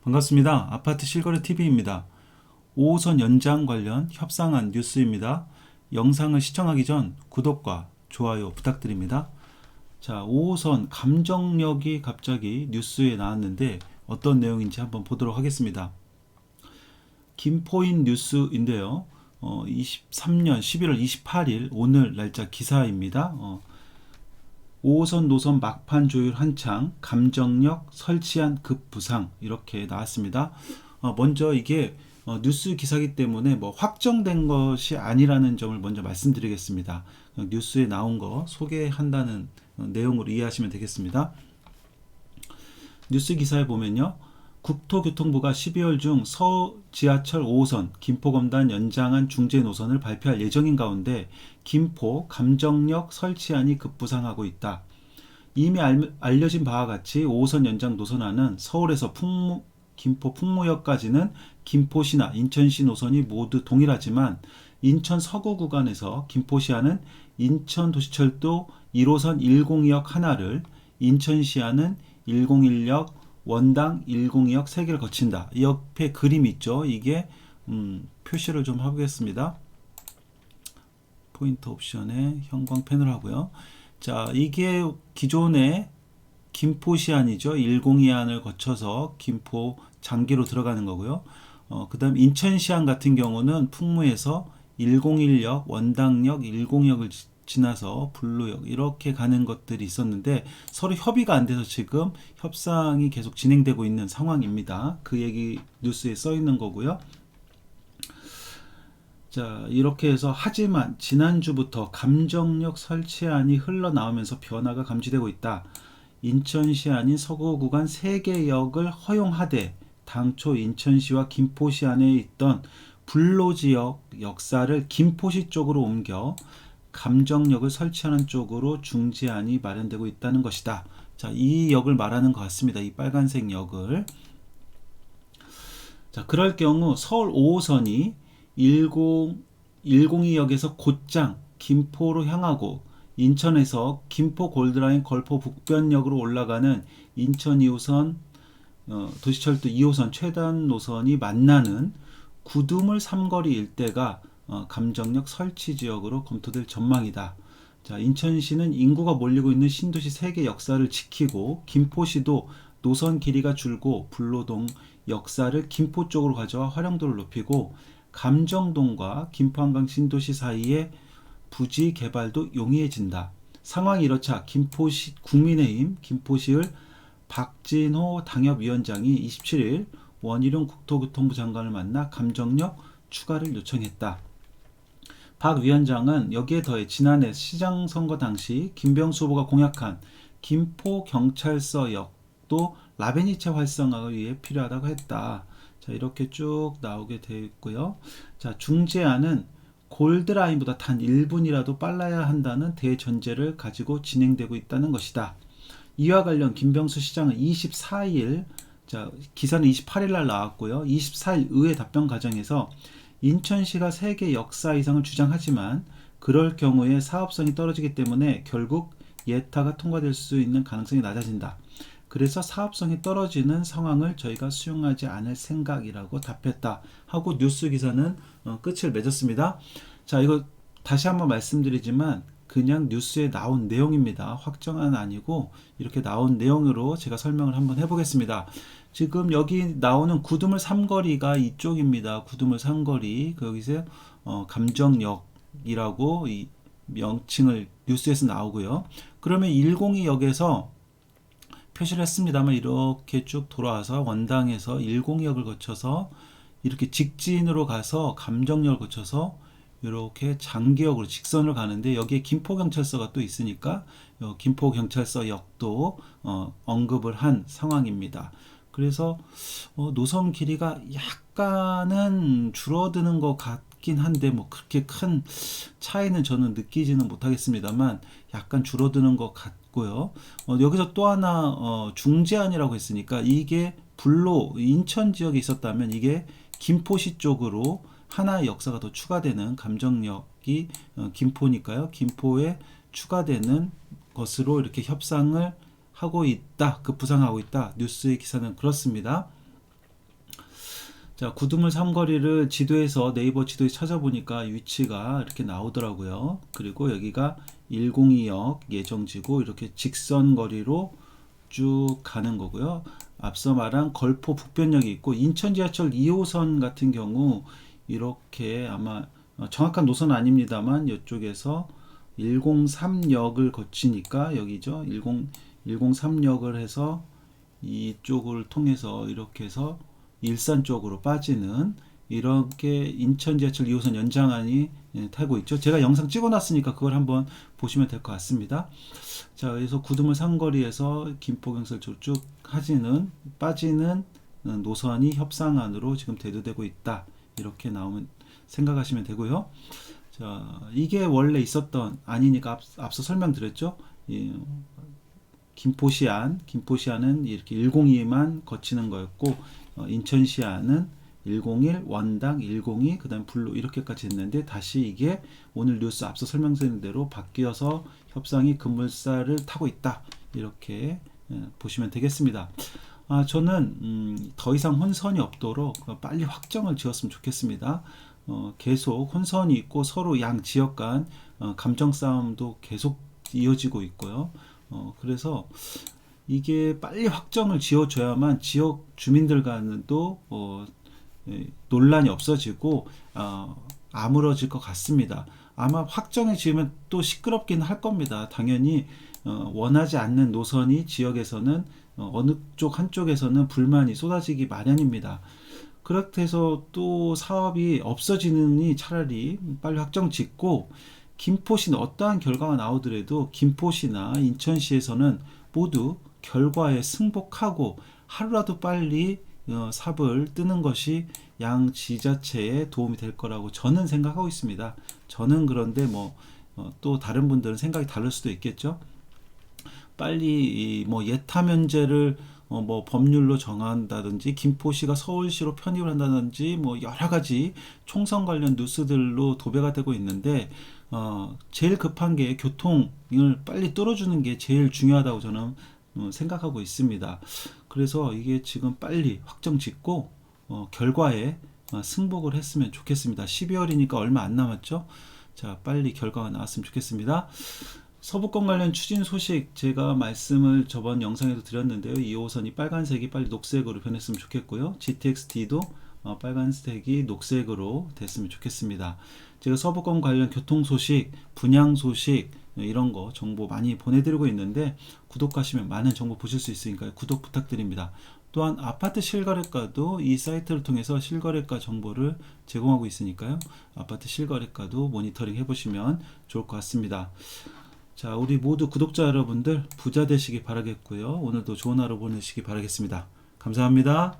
반갑습니다. 아파트 실거래 TV입니다. 5호선 연장 관련 협상안 뉴스입니다. 영상을 시청하기 전 구독과 좋아요 부탁드립니다. 자, 5호선 감정역이 갑자기 뉴스에 나왔는데 어떤 내용인지 한번 보도록 하겠습니다. 김포인 뉴스인데요. 23년 11월 28일 오늘 날짜 기사입니다. 5호선 노선 막판 조율 한창, 감정역 설치안 급부상 이렇게 나왔습니다. 먼저 이게 뉴스 기사이기 때문에 뭐 확정된 것이 아니라는 점을 먼저 말씀드리겠습니다. 뉴스에 나온 거 소개한다는 내용으로 이해하시면 되겠습니다. 뉴스 기사에 보면요. 국토교통부가 12월 중 서울 지하철 5호선 김포검단 연장안 중재 노선을 발표할 예정인 가운데 김포 감정역 설치안이 급부상하고 있다. 이미 알려진 바와 같이 5호선 연장 노선안은 서울에서 김포 풍무역까지는 김포시나 인천시 노선이 모두 동일하지만 인천 서구 구간에서 김포시안은 인천도시철도 1호선 102역 하나를, 인천시안은 101역 원당 102역 3개를 거친다. 이 옆에 그림이 있죠. 이게 표시를 좀 하겠습니다. 포인트 옵션에 형광 펜을 하고요. 자, 이게 기존의 김포시안이죠. 102안을 거쳐서 김포 장기로 들어가는 거고요. 그 다음 인천시안 같은 경우는 풍무에서 101역, 원당역, 102역을 지나서 블루역 이렇게 가는 것들이 있었는데 서로 협의가 안 돼서 지금 협상이 계속 진행되고 있는 상황입니다. 그 얘기 뉴스에 써 있는 거고요. 자, 이렇게 해서 하지만 지난주부터 감정역 설치안이 흘러나오면서 변화가 감지되고 있다. 인천시 안인 서구 구간 3개 역을 허용하되 당초 인천시와 김포시 안에 있던 불로지역 역사를 김포시 쪽으로 옮겨 감정역을 설치하는 쪽으로 중재안이 마련되고 있다는 것이다. 자, 이 역을 말하는 것 같습니다. 이 빨간색 역을. 자, 그럴 경우 서울 5호선이 102역에서 곧장 김포로 향하고 인천에서 김포 골드라인 걸포 북변역으로 올라가는 인천 2호선 도시철도 2호선 최단 노선이 만나는 구두물 삼거리 일대가 감정역 설치 지역으로 검토될 전망이다. 자, 인천시는 인구가 몰리고 있는 신도시 3개 역사를 지키고 김포시도 노선 길이가 줄고 불로동 역사를 김포 쪽으로 가져와 활용도를 높이고 감정동과 김포한강 신도시 사이의 부지 개발도 용이해진다. 상황이 이렇자 김포시 국민의힘 김포시을 박진호 당협위원장이 27일 원희룡 국토교통부 장관을 만나 감정역 추가를 요청했다. 박 위원장은 여기에 더해 지난해 시장 선거 당시 김병수 후보가 공약한 김포경찰서 역도 라베니체 활성화를 위해 필요하다고 했다. 자, 이렇게 쭉 나오게 되어 있고요. 자, 중재안은 골드라인보다 단 1분이라도 빨라야 한다는 대전제를 가지고 진행되고 있다는 것이다. 이와 관련 김병수 시장은 24일, 자, 기사는 28일 날 나왔고요. 24일 의회 답변 과정에서 인천시가 3개 역사 이상을 주장하지만 그럴 경우에 사업성이 떨어지기 때문에 결국 예타가 통과될 수 있는 가능성이 낮아진다. 그래서 사업성이 떨어지는 상황을 저희가 수용하지 않을 생각이라고 답했다 하고 뉴스 기사는 끝을 맺었습니다. 자, 이거 다시 한번 말씀드리지만 그냥 뉴스에 나온 내용입니다. 확정은 아니고 이렇게 나온 내용으로 제가 설명을 한번 해보겠습니다. 지금 여기 나오는 구두물 삼거리가 이쪽입니다. 구두물 삼거리. 여기서 감정역이라고 이 명칭을 뉴스에서 나오고요. 그러면 102역에서 표시를 했습니다만 이렇게 쭉 돌아와서 원당에서 102역을 거쳐서 이렇게 직진으로 가서 감정역을 거쳐서 이렇게 장기역으로 직선을 가는데 여기에 김포경찰서가 또 있으니까 김포경찰서 역도 언급을 한 상황입니다. 그래서 노선 길이가 약간은 줄어드는 것 같긴 한데 뭐 그렇게 큰 차이는 저는 느끼지는 못하겠습니다만 약간 줄어드는 것 같고요. 여기서 또 하나 중재안이라고 했으니까 이게 불로 인천 지역에 있었다면 이게 김포시 쪽으로 하나의 역사가 더 추가되는 감정역이 김포니까요. 김포에 추가되는 것으로 이렇게 협상을 하고 있다. 급부상하고 있다. 뉴스의 기사는 그렇습니다. 자, 구두물 삼거리를 지도에서 네이버 지도에 찾아보니까 위치가 이렇게 나오더라고요. 그리고 여기가 102역 예정지고 이렇게 직선 거리로 쭉 가는 거고요. 앞서 말한 걸포 북변역이 있고 인천 지하철 2호선 같은 경우 이렇게 아마 정확한 노선 아닙니다만 이쪽에서 103역을 거치니까 여기죠. 103역을 해서 이쪽을 통해서 이렇게 해서 일산 쪽으로 빠지는 이렇게 인천 지하철 2호선 연장안이 타고 있죠. 제가 영상 찍어놨으니까 그걸 한번 보시면 될 것 같습니다. 자, 그래서 구두물 상거리에서 김포경찰 쪽으로 쭉 빠지는 노선이 협상안으로 지금 대두되고 있다. 이렇게 나오면 생각하시면 되고요. 자, 이게 원래 있었던 아니니까 앞서 설명드렸죠. 김포시안은 이렇게 102만 거치는 거였고 인천시안은 101, 원당 102, 그 다음 블루 이렇게까지 했는데 다시 이게 오늘 뉴스 앞서 설명드린 대로 바뀌어서 협상이 급물살을 타고 있다. 이렇게 보시면 되겠습니다. 저는 더 이상 혼선이 없도록 빨리 확정을 지었으면 좋겠습니다. 계속 혼선이 있고 서로 양 지역 간 감정 싸움도 계속 이어지고 있고요. 그래서 이게 빨리 확정을 지어줘야만 지역 주민들 간도 논란이 없어지고 아물어질 것 같습니다. 아마 확정을 지으면 또 시끄럽긴 할 겁니다. 당연히 원하지 않는 노선이 지역에서는 어느 쪽 한쪽에서는 불만이 쏟아지기 마련입니다. 그렇게 해서 또 사업이 없어지느니 차라리 빨리 확정 짓고 김포시는 어떠한 결과가 나오더라도 김포시나 인천시에서는 모두 결과에 승복하고 하루라도 빨리 삽을 뜨는 것이 양 지자체에 도움이 될 거라고 저는 생각하고 있습니다. 저는 그런데 또 다른 분들은 생각이 다를 수도 있겠죠. 빨리 예타 면제를 법률로 정한다든지 김포시가 서울시로 편입을 한다든지 여러 가지 총선 관련 뉴스들로 도배가 되고 있는데 제일 급한 게 교통을 빨리 뚫어주는 게 제일 중요하다고 저는 생각하고 있습니다. 그래서 이게 지금 빨리 확정 짓고 결과에 승복을 했으면 좋겠습니다. 12월이니까 얼마 안 남았죠. 자, 빨리 결과가 나왔으면 좋겠습니다. 서부권 관련 추진 소식 제가 말씀을 저번 영상에도 드렸는데요. 2호선이 빨간색이 빨리 녹색으로 변했으면 좋겠고요. GTX-D도 빨간색이 녹색으로 됐으면 좋겠습니다. 제가 서부권 관련 교통 소식, 분양 소식 이런 거 정보 많이 보내드리고 있는데 구독하시면 많은 정보 보실 수 있으니까 구독 부탁드립니다. 또한 아파트 실거래가도 이 사이트를 통해서 실거래가 정보를 제공하고 있으니까요. 아파트 실거래가도 모니터링 해보시면 좋을 것 같습니다. 자, 우리 모두 구독자 여러분들 부자 되시기 바라겠고요. 오늘도 좋은 하루 보내시기 바라겠습니다. 감사합니다.